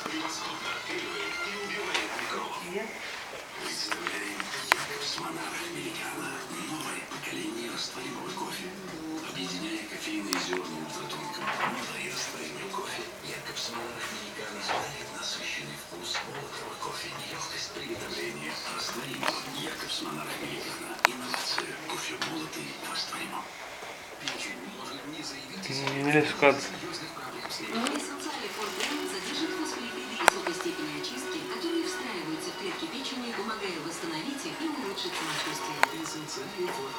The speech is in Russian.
Превосходно отпиливает и убивает микробов. Представляем Якобс Монарх Американо. Новое поколение растворимого кофе. Объединяя кофейные зерна ультратонкого помола и растворимый кофе, Якобс Монарх Американо дарит насыщенный вкус молотого кофе, легкость приготовления, растворимого. Якобс Монарх Американо. Инновация. Кофе молотый растворимым. Печень может не заявить о серьезных проблем с ней. Эссенциальный форм содержит фосфолипиды высокой степени очистки, которые встраиваются в клетки печени, помогая восстановить их и улучшить самочувствие. Эссенциальный форм